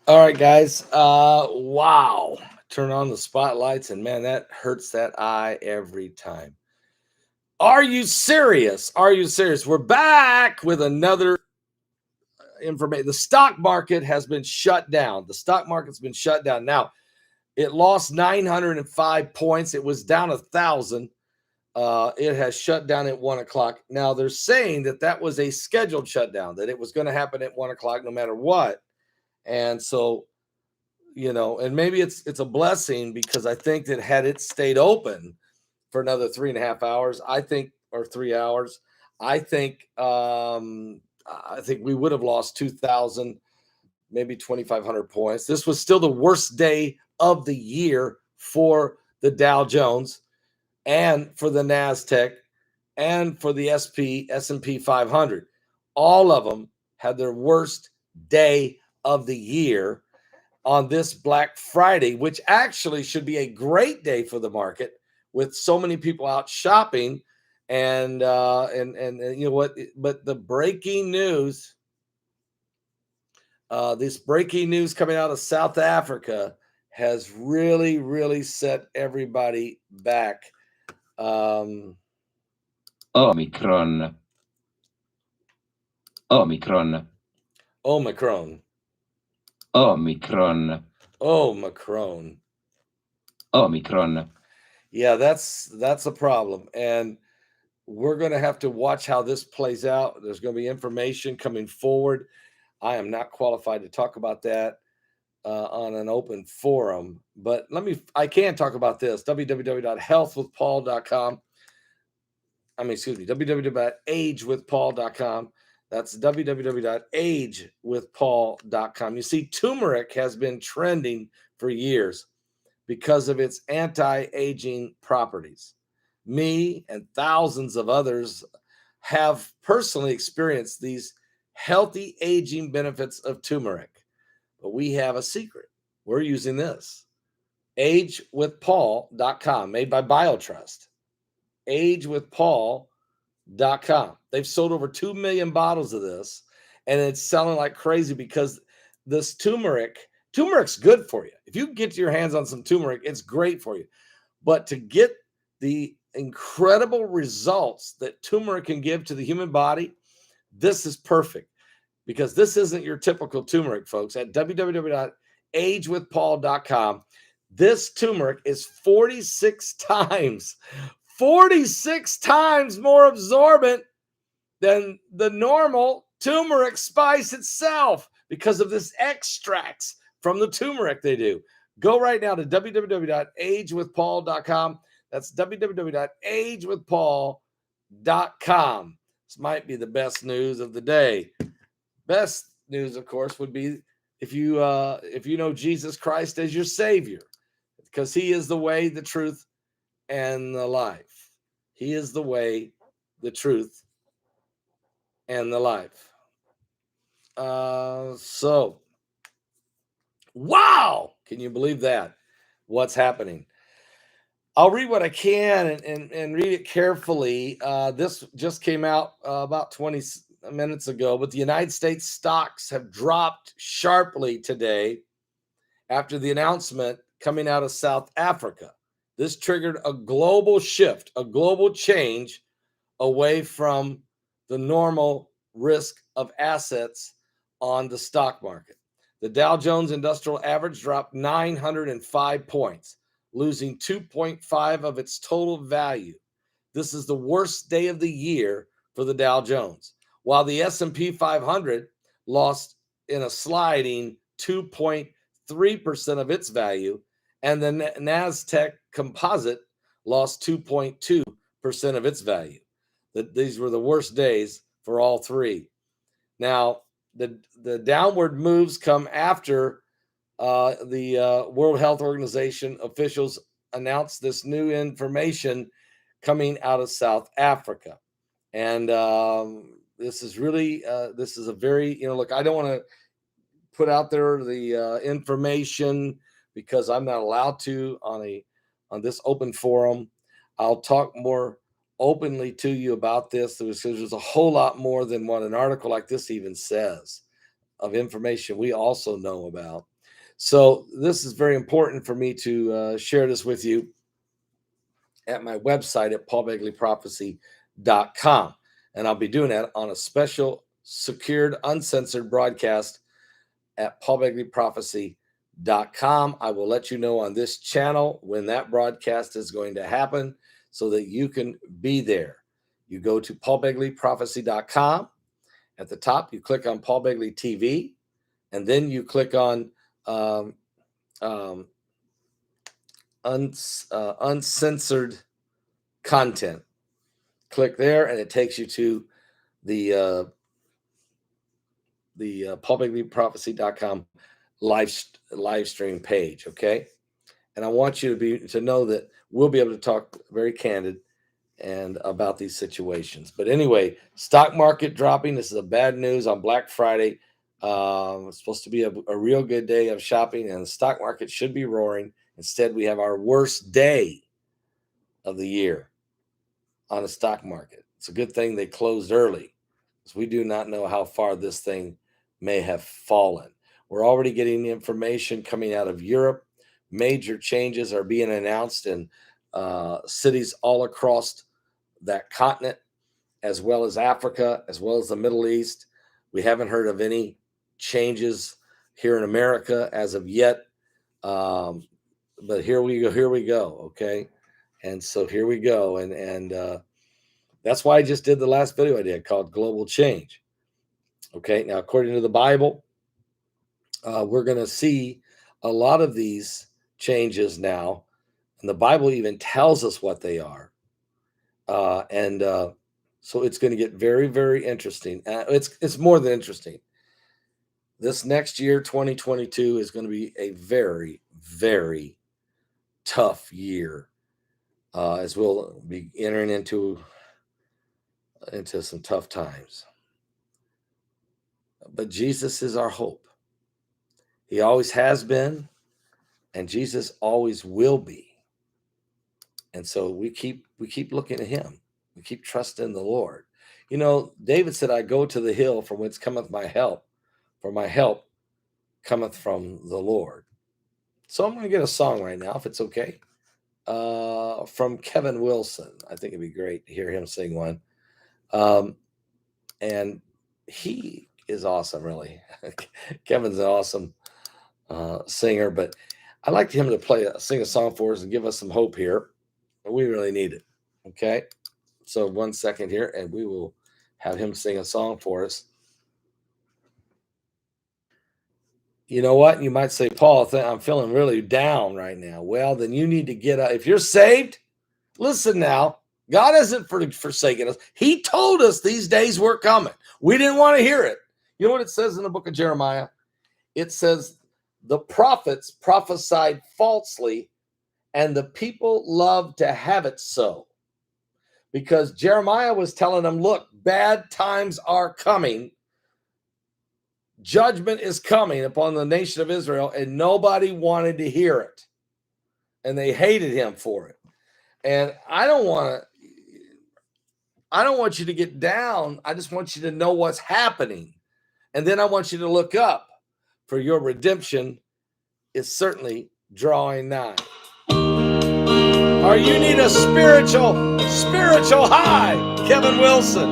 All right, guys. Wow. Turn on the spotlights, and man, that hurts that eye every time. Are you serious? Are you serious? We're back with another information. The stock market has been shut down. The stock market's been shut down. Now, it lost 905 points. It was down 1,000. It has shut down at 1 o'clock. Now, they're saying that that was a scheduled shutdown, that it was going to happen at 1 o'clock no matter what. And so, and maybe it's a blessing because I think that had it stayed open for another 3.5 hours, I think, or 3 hours, I think, I think we would have lost 2,000, maybe 2,500 points. This was still the worst day of the year for the Dow Jones and for the Nasdaq and for the S&P 500. All of them had their worst day of the year on this Black Friday, which actually should be a great day for the market with so many people out shopping. And you know what? But the breaking news, this breaking news coming out of South Africa has really, really set everybody back. Omicron. Omicron. Omicron. Omicron. Omicron. Omicron. Yeah, that's a problem. And we're going to have to watch how this plays out. There's going to be information coming forward. I am not qualified to talk about that on an open forum, but I can talk about this. www.healthwithpaul.com. www.agewithpaul.com. That's www.agewithpaul.com. You see, turmeric has been trending for years because of its anti-aging properties. Me and thousands of others have personally experienced these healthy aging benefits of turmeric. But we have a secret. We're using this. agewithpaul.com, made by BioTrust. agewithpaul.com. They've sold over 2 million bottles of this, and it's selling like crazy because this turmeric's good for you. If you get your hands on some turmeric, it's great for you. But to get the incredible results that turmeric can give to the human body, this is perfect because this isn't your typical turmeric, folks. At www.agewithpaul.com, this turmeric is 46 times more absorbent than the normal turmeric spice itself because of this extracts from the turmeric they do. Go right now to www.agewithpaul.com. That's www.agewithpaul.com. This might be the best news of the day. Best news, of course, would be if you know Jesus Christ as your Savior, because He is the way, the truth, and the life. He is the way, the truth, and the life. So, wow! Can you believe that? What's happening? I'll read what I can and read it carefully. This just came out about 20 minutes ago, but the United States stocks have dropped sharply today after the announcement coming out of South Africa. This triggered a global shift, a global change away from the normal risk of assets on the stock market. The Dow Jones Industrial Average dropped 905 points, losing 2.5 of its total value. This is the worst day of the year for the Dow Jones, while the S&P 500 lost in a sliding 2.3% of its value, and the Nasdaq Composite lost 2.2% of its value. These were the worst days for all three. Now, the downward moves come after the World Health Organization officials announced this new information coming out of South Africa. And this is really, this is a very, look, I don't want to put out there the information because I'm not allowed to on this open forum. I'll talk more openly to you about this. There's a whole lot more than what an article like this even says of information we also know about. So this is very important for me to share this with you at my website at paulbegleyprophecy.com. And I'll be doing that on a special, secured, uncensored broadcast at paulbegleyprophecy.com. I will let you know on this channel when that broadcast is going to happen so that you can be there. You go to paulbegleyprophecy.com. At the top, you click on Paul Begley TV, and then you click on uncensored content. Click there, and it takes you to the paulbegleyprophecy.com live stream page. Okay, and I want you to know that we'll be able to talk very candid and about these situations. But anyway, stock market dropping. This is a bad news on Black Friday. It's supposed to be a real good day of shopping, and the stock market should be roaring. Instead, we have our worst day of the year on the stock market. It's a good thing they closed early, because we do not know how far this thing may have fallen. We're already getting the information coming out of Europe. Major changes are being announced in cities all across that continent, as well as Africa, as well as the Middle East. We haven't heard of any changes here in America as of yet. But here we go. Okay. And so here we go. And that's why I just did the last video I did called Global Change. Okay. Now, according to the Bible, we're going to see a lot of these changes now. And the Bible even tells us what they are. So it's going to get very, very interesting. It's more than interesting. This next year, 2022, is going to be a very, very tough year, as we'll be entering into some tough times. But Jesus is our hope. He always has been, and Jesus always will be. And so we keep looking at him. We keep trusting the Lord. You know, David said, I go to the hill from whence cometh my help, for my help cometh from the Lord. So I'm going to get a song right now, if it's okay, from Kevin Wilson. I think it'd be great to hear him sing one. And he is awesome, really. Kevin's an awesome singer, but I'd like him to sing a song for us and give us some hope here. We really need it. Okay. So 1 second here, and we will have him sing a song for us. You know what? You might say, Paul, I'm feeling really down right now. Well, then you need to get up. If you're saved, listen now. God hasn't forsaken us. He told us these days were coming. We didn't want to hear it. You know what it says in the book of Jeremiah? It says the prophets prophesied falsely, and the people loved to have it so. Because Jeremiah was telling them, look, bad times are coming. Judgment is coming upon the nation of Israel, and nobody wanted to hear it. And they hated him for it. And I don't want you to get down. I just want you to know what's happening. And then I want you to look up, for your redemption is certainly drawing nigh. Or you need a spiritual high, Kevin Wilson.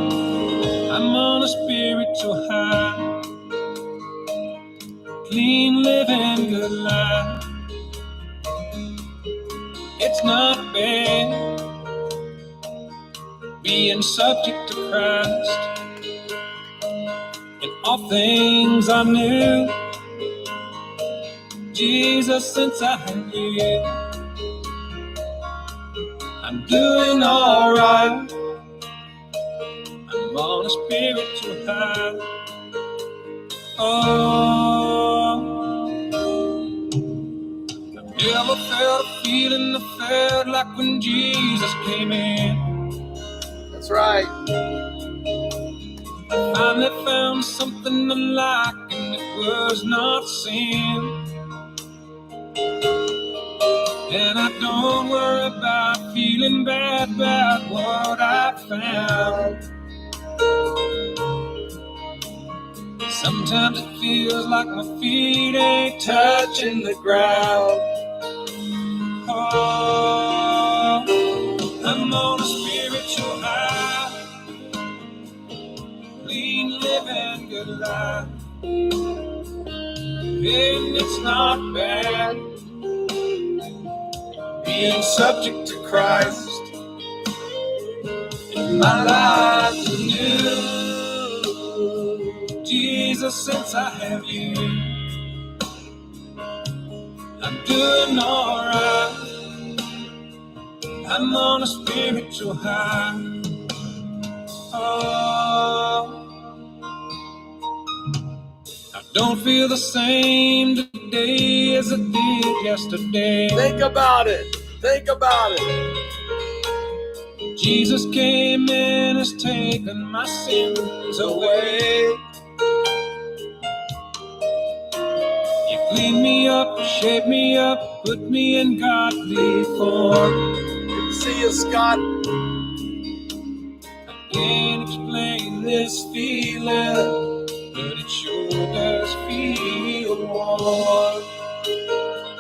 I'm on a spiritual high, clean living, good life. It's not bad being subject to Christ. In all things I knew Jesus since I knew. I'm doing all right. I'm on a spiritual high. Oh, I've never felt a feeling I felt like when Jesus came in. That's right. I finally found something I like, and it was not sin. And I don't worry about feeling bad about what I found. Sometimes Sometimes it feels like my feet ain't touching the ground. Oh, I'm on a spiritual high, clean living, good life. And it's not bad being subject to Christ. My life is new, Jesus, since I have you. I'm doing alright, I'm on a spiritual high. Oh, I don't feel the same today as I did yesterday. Think about it. Think about it. Jesus came and has taken my sins away. You cleaned me up, shaped me up, put me in godly form. See you, Scott. I can't explain this feeling, but it sure does feel warm.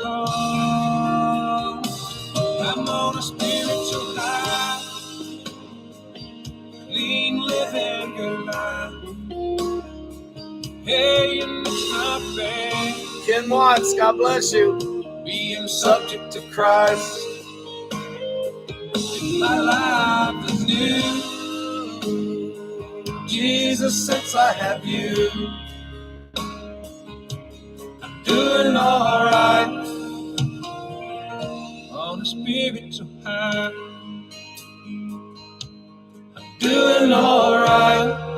Oh, I'm on a spiritual high, clean living, good life. Hey, and it's not bad Ken Watts, God bless you. being subject to Christ. My life is new, Jesus, since I have you. I'm doing alright, on a spiritual high. I'm doing alright,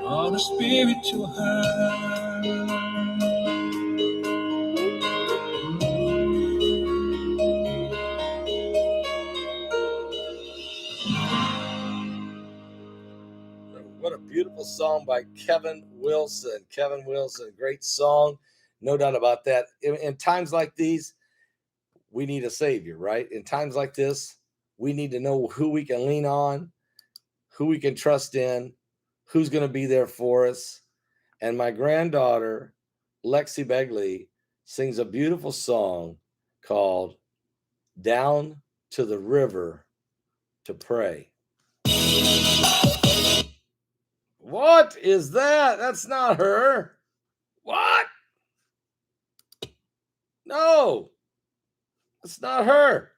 on a spiritual high. What a beautiful song by Kevin Wilson. Kevin Wilson, great song. No doubt about that. In times like these, we need a savior, right? In times like this, we need to know who we can lean on, who we can trust in, who's going to be there for us. And my granddaughter, Lexi Begley, sings a beautiful song called Down to the River to Pray. What is that? That's not her. What? No, it's not her.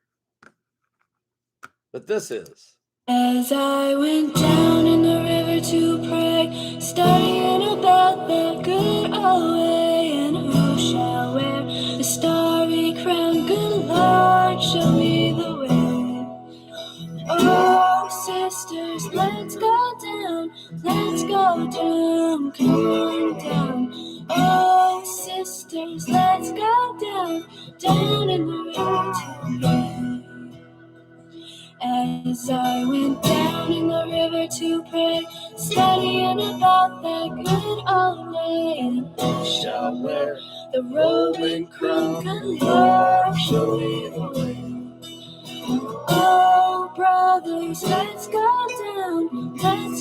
But this is. As I went down in the river to pray, studying about that good old way, and who shall wear the starry crown? Good Lord, show me the way. Oh, sisters, let's go down, come on down. Oh, sisters, let's go down in the river to pray. As I went down in the river to pray, studying about that good old way, and who shall wear the robe and crown? Good Lord, show me the way. Oh, brothers, let's go down, come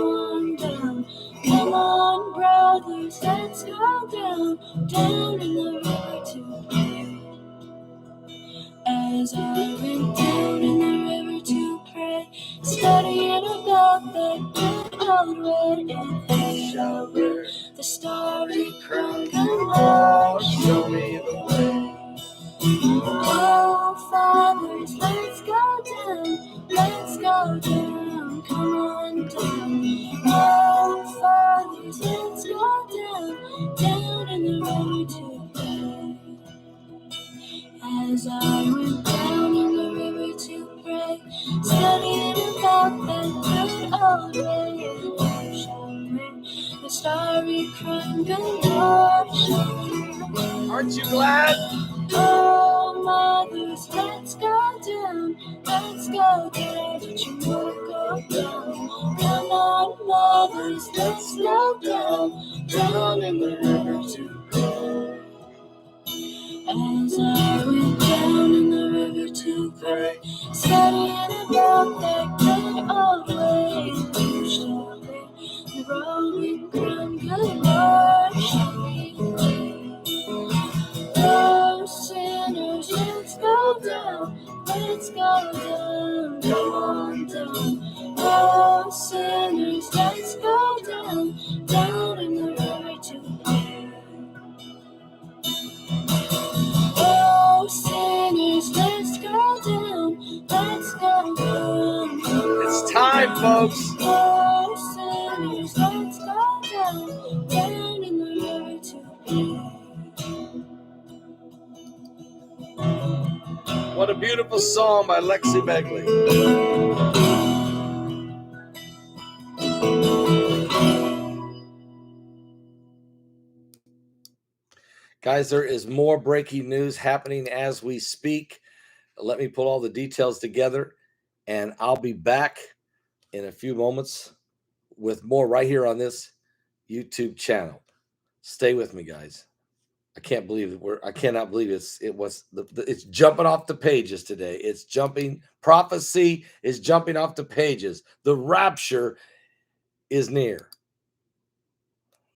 on down. Come on, brothers, let's go down in the river to pray. As I went down in the river to pray, studying about that good old way, and who shall wear the starry crown? Good Lord, show me the way. Oh, fathers, let's go down, come on down. Oh, fathers, let's go down in the river to pray. As I went down in the river to pray, studying about that good old way, and who shall wear the starry crown? Good Lord, show me the way. Aren't you glad? Oh, mothers, let's go down, don't you wanna go down? Come on, mothers, let's go down in the river to pray. As I went down in the river to pray, studying about that good old way, and who shall wear the robe sinners, let's go down, down in the river today. Oh, sinners, let's go down, let's go down. It's time, folks. Oh, sinners, let's go down, down in the river today. What a beautiful song by Lexi Begley. Guys, there is more breaking news happening as we speak. Let me pull all the details together, and I'll be back in a few moments with more right here on this YouTube channel. Stay with me, guys. I can't believe I cannot believe it's jumping off the pages today. It's jumping. Prophecy is jumping off the pages. The rapture is near.